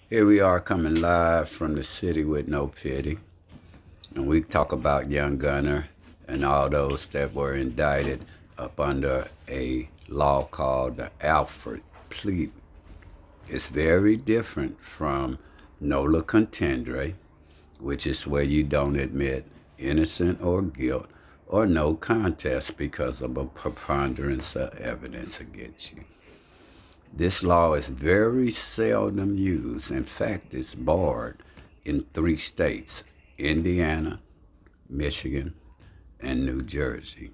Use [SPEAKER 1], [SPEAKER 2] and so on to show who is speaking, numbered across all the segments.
[SPEAKER 1] Here we are coming live from the city with no pity. And we talk about Young Gunner and all those that were indicted up under a law called the ALFORD PLEA. It's very different from nola contendere, which is where you don't admit innocent or guilt or no contest because of a preponderance of evidence against you. This law is very seldom used. In fact, it's barred in 3 states: Indiana, Michigan, and New Jersey.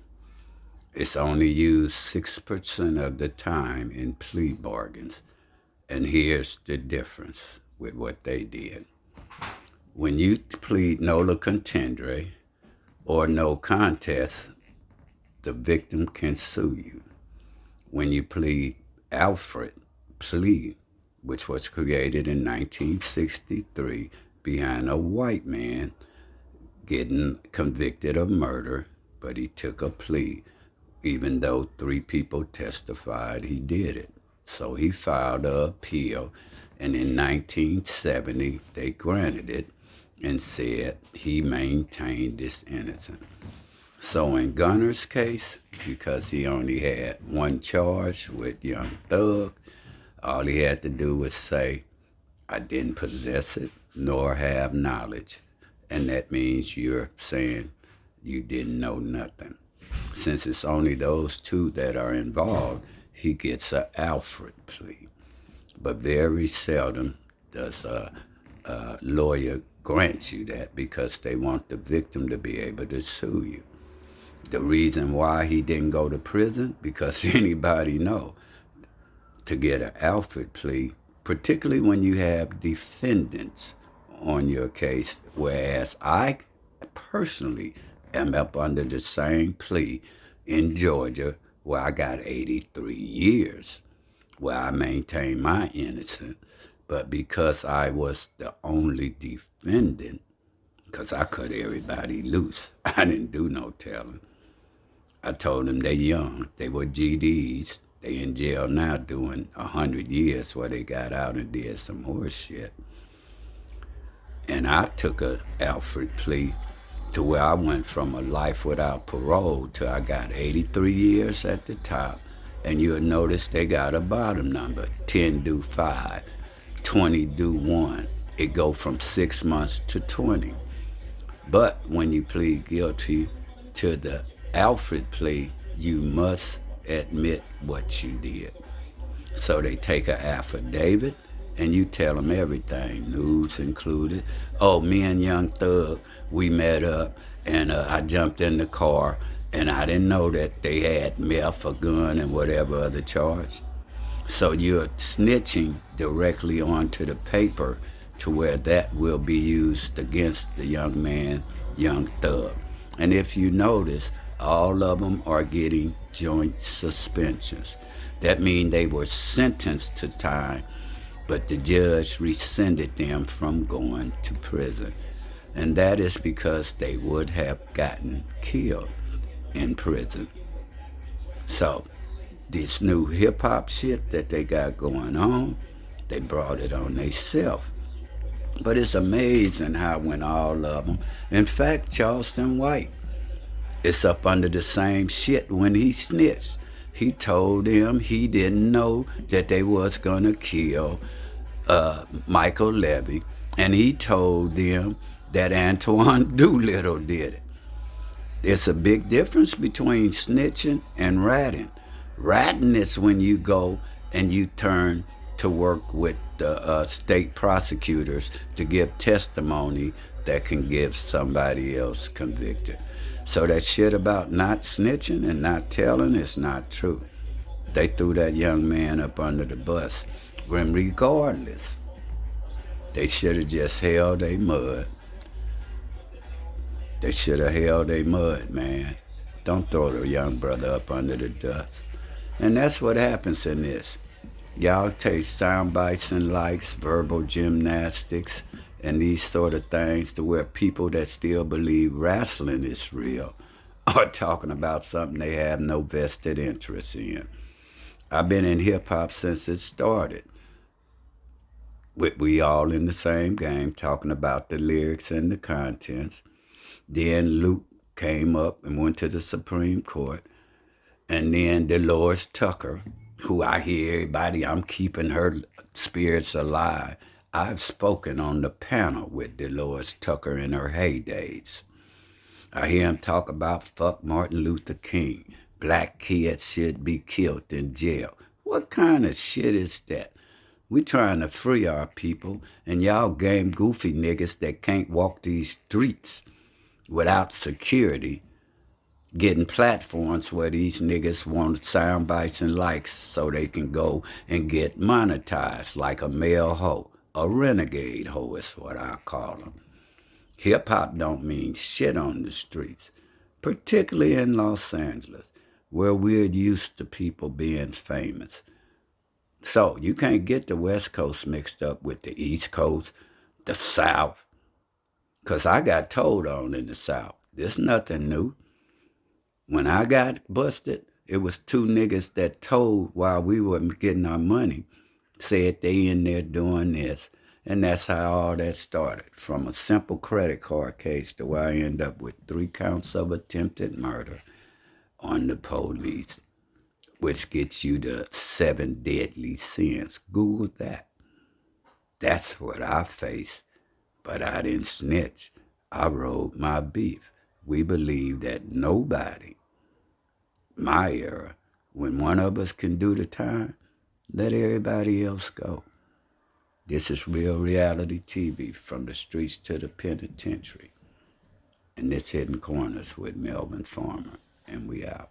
[SPEAKER 1] It's only used 6% of the time in plea bargains. And here's the difference with what they did. When you plead nola contendere or no contest, the victim can sue you. When you plead ALFORD PLEA, which was created in 1963 behind a white man getting convicted of murder, but he took a plea, even though 3 people testified he did it. So he filed an appeal, and in 1970 they granted it and said he maintained his innocence. So in Gunner's case, because he only had one charge with Young Thug, all he had to do was say, I didn't possess it nor have knowledge. And that means you're saying you didn't know nothing. Since it's only those two that are involved, he gets an ALFORD plea. But very seldom does a lawyer grant you that because they want the victim to be able to sue you. The reason why he didn't go to prison, because anybody know, to get an ALFORD plea, particularly when you have defendants on your case, whereas I personally am up under the same plea in Georgia where I got 83 years, where I maintain my innocence. But because I was the only defendant, because I cut everybody loose, I didn't do no telling. I told them they young. They were GDs. They in jail now doing 100 years where they got out and did some horse shit. And I took a ALFORD plea to where I went from a life without parole to I got 83 years at the top. And you'll notice they got a bottom number, 10 do 5, 20 do 1. It go from 6 months to 20. But when you plead guilty to the ALFORD plea, you must admit what you did. So they take an affidavit and you tell them everything, news included. Oh, me and Young Thug, we met up and I jumped in the car and I didn't know that they had meth, a gun, and whatever other charge. So you're snitching directly onto the paper to where that will be used against the young man, Young Thug. And if you notice, all of them are getting joint suspensions. That means they were sentenced to time, but the judge rescinded them from going to prison. And that is because they would have gotten killed in prison. So this new hip hop shit that they got going on, they brought it on themselves. But it's amazing how when all of them, in fact, Charleston White, is up under the same shit when he snitched. He told them he didn't know that they was gonna kill Michael Levy, and he told them that Antoine Doolittle did it. There's a big difference between snitching and ratting. Ratting is when you go and you turn to work with the state prosecutors to give testimony that can give somebody else convicted. So that shit about not snitching and not telling is not true. They threw that young man up under the bus. When regardless, they should have just held their mud. They should have held their mud, man. Don't throw the young brother up under the dust. And that's what happens in this. Y'all take sound bites and likes, verbal gymnastics, and these sort of things to where people that still believe wrestling is real are talking about something they have no vested interest in. I've been in hip hop since it started. We all in the same game talking about the lyrics and the contents. Then Luke came up and went to the Supreme Court. And then Dolores Tucker, who I hear everybody, I'm keeping her spirits alive. I've spoken on the panel with Dolores Tucker in her heydays. I hear him talk about fuck Martin Luther King. Black kids should be killed in jail. What kind of shit is that? We trying to free our people, and y'all game goofy niggas that can't walk these streets without security getting platforms where these niggas want sound bites and likes so they can go and get monetized like a male hoe. A renegade hoe is what I call them. Hip-hop don't mean shit on the streets, particularly in Los Angeles, where we're used to people being famous. So you can't get the West Coast mixed up with the East Coast, the South, because I got told on in the South. There's nothing new. When I got busted, it was two niggas that told while we were getting our money, said they in there doing this. And that's how all that started, from a simple credit card case to where I end up with 3 counts of attempted murder on the police, which gets you to 7 deadly sins. Google that. That's what I faced, but I didn't snitch. I rode my beef. We believe that nobody, my era, when one of us can do the time, let everybody else go. This is Real Reality TV, from the streets to the penitentiary. And this Hidden Corners with Melvin Farmer. And we out.